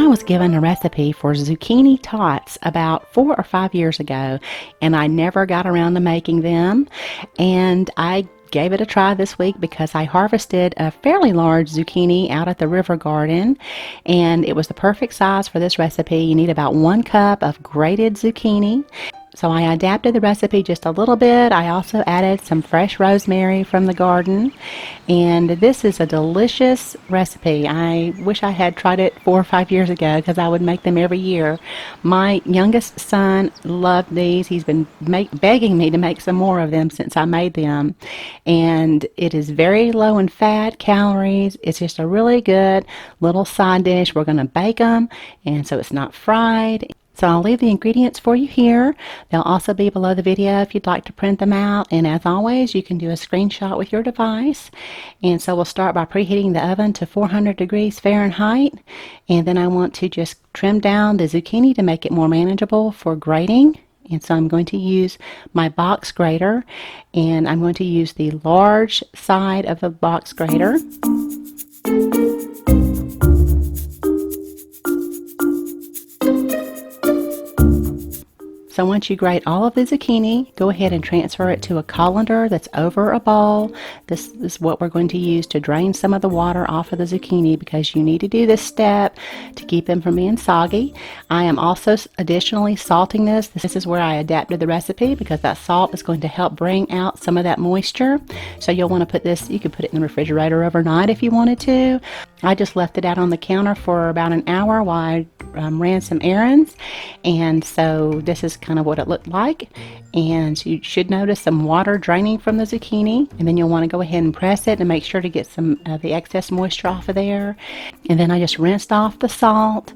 was given a recipe for zucchini tots about 4 or 5 years ago, and I never got around to making them, and I gave it a try this week because I harvested a fairly large zucchini out at the river garden, and it was the perfect size for this recipe. You need about 1 cup of grated zucchini. So I adapted the recipe just a little bit. I also added some fresh rosemary from the garden, and this is a delicious recipe. I wish I had tried it 4 or 5 years ago because I would make them every year. My youngest son loved these. He's been begging me to make some more of them since I made them, and it is very low in fat, calories. It's just a really good little side dish. We're going to bake them, and so it's not fried. So I'll leave the ingredients for you here. They'll also be below the video if you'd like to print them out. And as always, you can do a screenshot with your device. And so we'll start by preheating the oven to 400 degrees Fahrenheit. And then I want to just trim down the zucchini to make it more manageable for grating. And so I'm going to use my box grater. And I'm going to use the large side of the box grater. So once you grate all of the zucchini, go ahead and transfer it to a colander that's over a bowl. This is what we're going to use to drain some of the water off of the zucchini, because you need to do this step to keep them from being soggy. I am also additionally salting this. This is where I adapted the recipe because that salt is going to help bring out some of that moisture. So you'll want to put this, you could put it in the refrigerator overnight if you wanted to. I just left it out on the counter for about an hour while I ran some errands, and so this is kind of what it looked like. And so you should notice some water draining from the zucchini, and then you'll want to go ahead and press it and make sure to get some of the excess moisture off of there. And then I just rinsed off the salt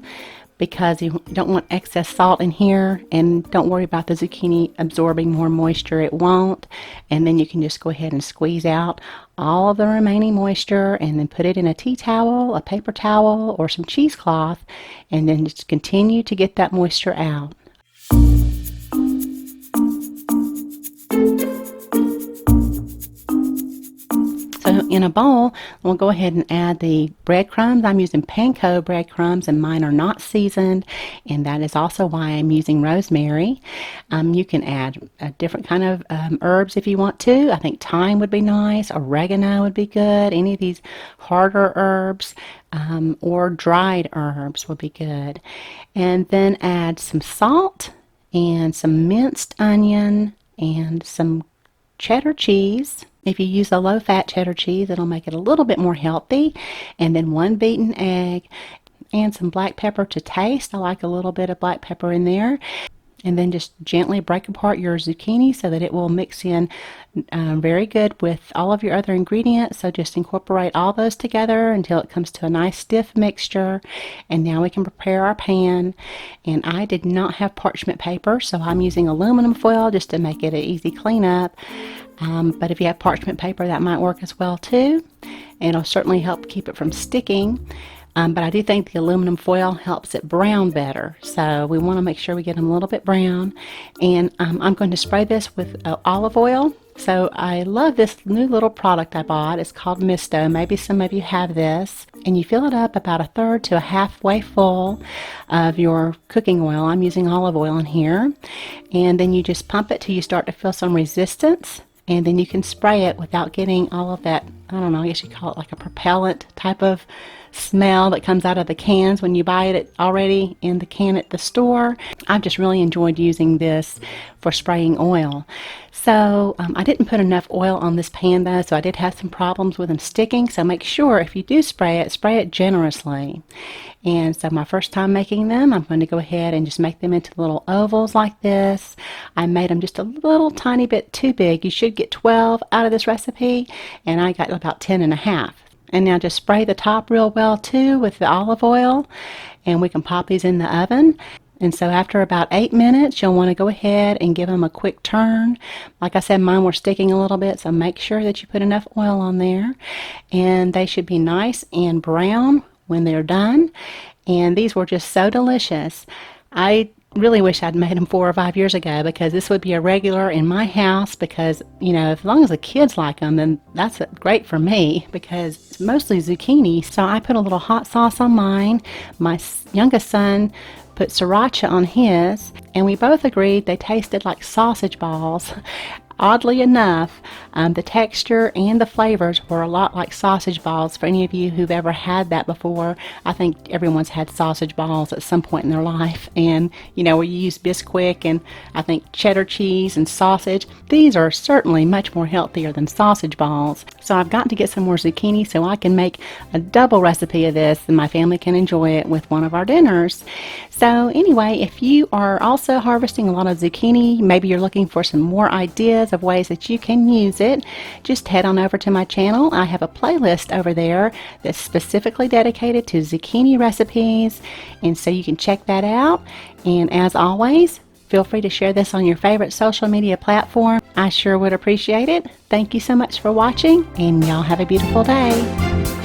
because you don't want excess salt in here, and don't worry about the zucchini absorbing more moisture. It won't. And then you can just go ahead and squeeze out all of the remaining moisture and then put it in a tea towel, a paper towel, or some cheesecloth, and then just continue to get that moisture out. So in a bowl, we'll go ahead and add the breadcrumbs. I'm using panko breadcrumbs, and mine are not seasoned, and that is also why I'm using rosemary. You can add a different kind of herbs if you want to. I think thyme would be nice, oregano would be good, any of these harder herbs or dried herbs would be good. And then add some salt and some minced onion and some cheddar cheese. If you use a low-fat cheddar cheese, it'll make it a little bit more healthy. And then 1 beaten egg and some black pepper to taste. I like a little bit of black pepper in there. And then just gently break apart your zucchini so that it will mix in very good with all of your other ingredients. So just incorporate all those together until it comes to a nice stiff mixture. And now we can prepare our pan. And I did not have parchment paper, so I'm using aluminum foil just to make it an easy cleanup. But if you have parchment paper, that might work as well too. It'll certainly help keep it from sticking. But I do think the aluminum foil helps it brown better. So we want to make sure we get them a little bit brown. And I'm going to spray this with olive oil. So I love this new little product I bought. It's called Misto. Maybe some of you have this. And you fill it up about 1/3 to a halfway full of your cooking oil. I'm using olive oil in here. And then you just pump it till you start to feel some resistance. And then you can spray it without getting all of that, I don't know, I guess you call it like a propellant type of smell that comes out of the cans when you buy it already in the can at the store. I've just really enjoyed using this for spraying oil. So I didn't put enough oil on this pan though, so I did have some problems with them sticking. So make sure if you do spray it generously. And so my first time making them, I'm going to go ahead and just make them into little ovals like this. I made them just a little tiny bit too big. You should get 12 out of this recipe, and I got about 10.5. And now just spray the top real well too with the olive oil, and we can pop these in the oven. And so after about 8 minutes, you'll want to go ahead and give them a quick turn. Like I said, mine were sticking a little bit, so make sure that you put enough oil on there. And they should be nice and brown when they're done. And these were just so delicious. I really wish I'd made them 4 or 5 years ago, because this would be a regular in my house, because, you know, as long as the kids like them, then that's great for me, because it's mostly zucchini. So I put a little hot sauce on mine. My youngest son put sriracha on his, and we both agreed they tasted like sausage balls. Oddly enough, the texture and the flavors were a lot like sausage balls. For any of you who've ever had that before, I think everyone's had sausage balls at some point in their life. And, you know, where you use Bisquick and I think cheddar cheese and sausage, these are certainly much more healthier than sausage balls. So I've got to get some more zucchini so I can make a double recipe of this and my family can enjoy it with one of our dinners. So anyway, if you are also harvesting a lot of zucchini, maybe you're looking for some more ideas of ways that you can use it, just head on over to my channel. I have a playlist over there that's specifically dedicated to zucchini recipes, and so you can check that out. And as always, feel free to share this on your favorite social media platform. I sure would appreciate it. Thank you so much for watching, and y'all have a beautiful day.